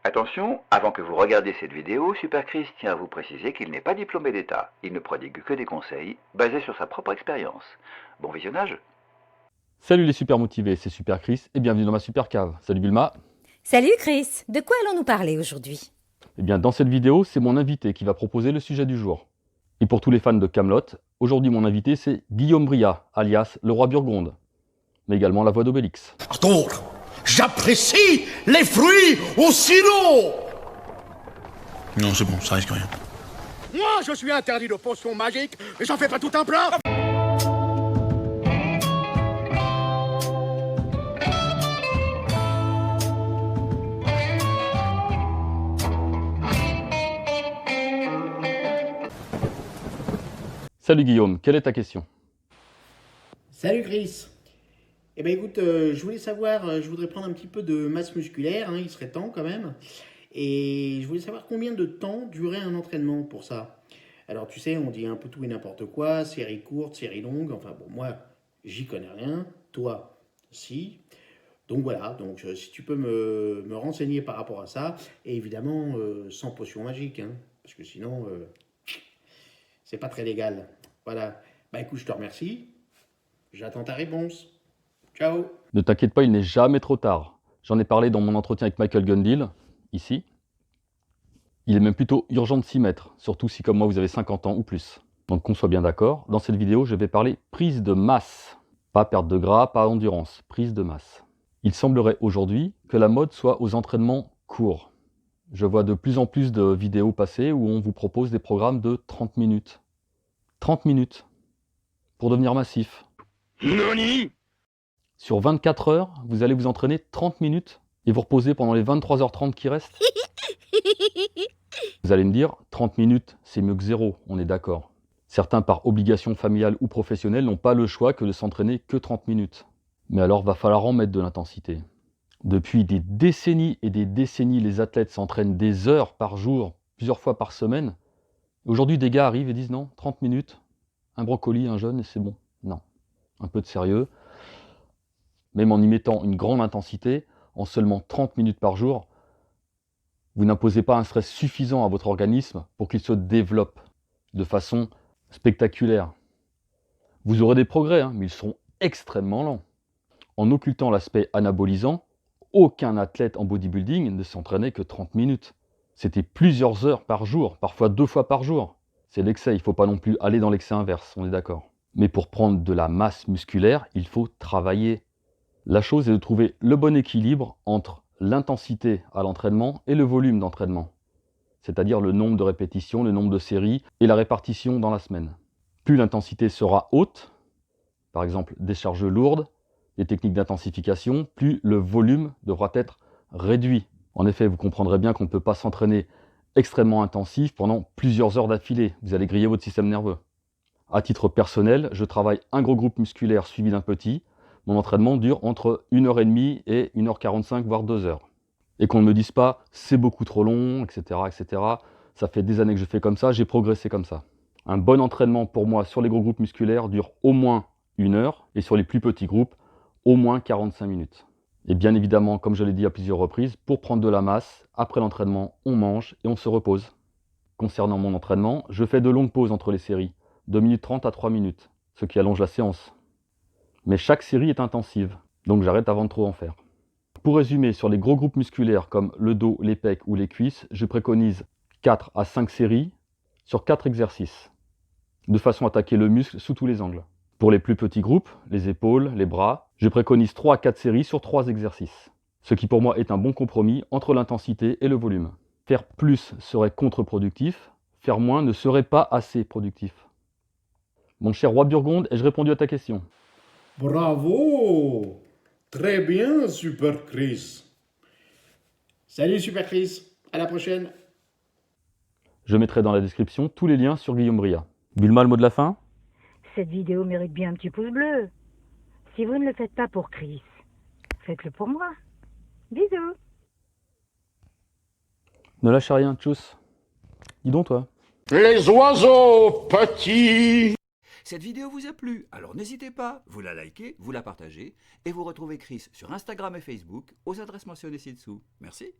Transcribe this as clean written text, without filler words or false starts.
Attention, avant que vous regardiez cette vidéo, Super Chris tient à vous préciser qu'il n'est pas diplômé d'État. Il ne prodigue que des conseils basés sur sa propre expérience. Bon visionnage. Salut les super motivés, c'est Super Chris et bienvenue dans ma super cave. Salut Bulma. Salut Chris, de quoi allons-nous parler aujourd'hui? Eh bien dans cette vidéo, c'est mon invité qui va proposer le sujet du jour. Et pour tous les fans de Camelot, aujourd'hui mon invité c'est Guillaume Bria, alias le roi Burgonde, mais également la voix d'Obélix. Par contre, j'apprécie les fruits au sirop. Non, c'est bon, ça risque rien. Moi, je suis interdit de potions magiques, et j'en fais pas tout un plat. Salut Guillaume, quelle est ta question? Salut Chris. Eh ben écoute, je voulais savoir, je voudrais prendre un petit peu de masse musculaire, hein, il serait temps quand même. Et je voulais savoir combien de temps durait un entraînement pour ça. Alors tu sais, on dit un peu tout et n'importe quoi, série courte, série longue, enfin bon, moi, j'y connais rien, toi, si. Donc voilà, donc si tu peux me renseigner par rapport à ça, et évidemment, sans potion magique, hein, parce que sinon, c'est pas très légal. Voilà, bah écoute, je te remercie, j'attends ta réponse. Ciao. Ne t'inquiète pas, il n'est jamais trop tard. J'en ai parlé dans mon entretien avec Michael Gundil, ici. Il est même plutôt urgent de s'y mettre, surtout si comme moi vous avez 50 ans ou plus. Donc qu'on soit bien d'accord, dans cette vidéo je vais parler prise de masse. Pas perte de gras, pas endurance, prise de masse. Il semblerait aujourd'hui que la mode soit aux entraînements courts. Je vois de plus en plus de vidéos passer où on vous propose des programmes de 30 minutes. 30 minutes pour devenir massif. Nani? Sur 24 heures, vous allez vous entraîner 30 minutes et vous reposer pendant les 23h30 qui restent. Vous allez me dire, 30 minutes, c'est mieux que zéro, on est d'accord. Certains, par obligation familiale ou professionnelle, n'ont pas le choix que de s'entraîner que 30 minutes. Mais alors, va falloir en mettre de l'intensité. Depuis des décennies et des décennies, les athlètes s'entraînent des heures par jour, plusieurs fois par semaine. Aujourd'hui, des gars arrivent et disent non, 30 minutes, un brocoli, un jeûne et c'est bon. Non, un peu de sérieux. Même en y mettant une grande intensité, en seulement 30 minutes par jour, vous n'imposez pas un stress suffisant à votre organisme pour qu'il se développe de façon spectaculaire. Vous aurez des progrès, hein, mais ils seront extrêmement lents. En occultant l'aspect anabolisant, aucun athlète en bodybuilding ne s'entraînait que 30 minutes. C'était plusieurs heures par jour, parfois 2 fois par jour. C'est l'excès, il ne faut pas non plus aller dans l'excès inverse, on est d'accord. Mais pour prendre de la masse musculaire, il faut travailler. La chose est de trouver le bon équilibre entre l'intensité à l'entraînement et le volume d'entraînement, c'est-à-dire le nombre de répétitions, le nombre de séries et la répartition dans la semaine. Plus l'intensité sera haute, par exemple des charges lourdes, des techniques d'intensification, plus le volume devra être réduit. En effet, vous comprendrez bien qu'on ne peut pas s'entraîner extrêmement intensif pendant plusieurs heures d'affilée, vous allez griller votre système nerveux. À titre personnel, je travaille un gros groupe musculaire suivi d'un petit. Mon entraînement dure entre 1h30 et 1h45, voire 2 heures. Et qu'on ne me dise pas, c'est beaucoup trop long, etc., etc. Ça fait des années que je fais comme ça, j'ai progressé comme ça. Un bon entraînement pour moi sur les gros groupes musculaires dure au moins 1 heure, et sur les plus petits groupes, au moins 45 minutes. Et bien évidemment, comme je l'ai dit à plusieurs reprises, pour prendre de la masse, après l'entraînement, on mange et on se repose. Concernant mon entraînement, je fais de longues pauses entre les séries, 2 minutes 30 à 3 minutes, ce qui allonge la séance. Mais chaque série est intensive, donc j'arrête avant de trop en faire. Pour résumer, sur les gros groupes musculaires comme le dos, les pecs ou les cuisses, je préconise 4 à 5 séries sur 4 exercices, de façon à attaquer le muscle sous tous les angles. Pour les plus petits groupes, les épaules, les bras, je préconise 3 à 4 séries sur 3 exercices, ce qui pour moi est un bon compromis entre l'intensité et le volume. Faire plus serait contre-productif, faire moins ne serait pas assez productif. Mon cher roi Burgonde, ai-je répondu à ta question ? Bravo. Très bien, Super Chris. Salut Super Chris, à la prochaine. Je mettrai dans la description tous les liens sur Guillaume Bria. Bulma, le mot de la fin ? Cette vidéo mérite bien un petit pouce bleu. Si vous ne le faites pas pour Chris, faites-le pour moi. Bisous. Ne lâchez rien, tchuss. Dis donc toi. Les oiseaux petits. Cette vidéo vous a plu, alors n'hésitez pas, vous la likez, vous la partagez, et vous retrouvez Chris sur Instagram et Facebook aux adresses mentionnées ci-dessous. Merci.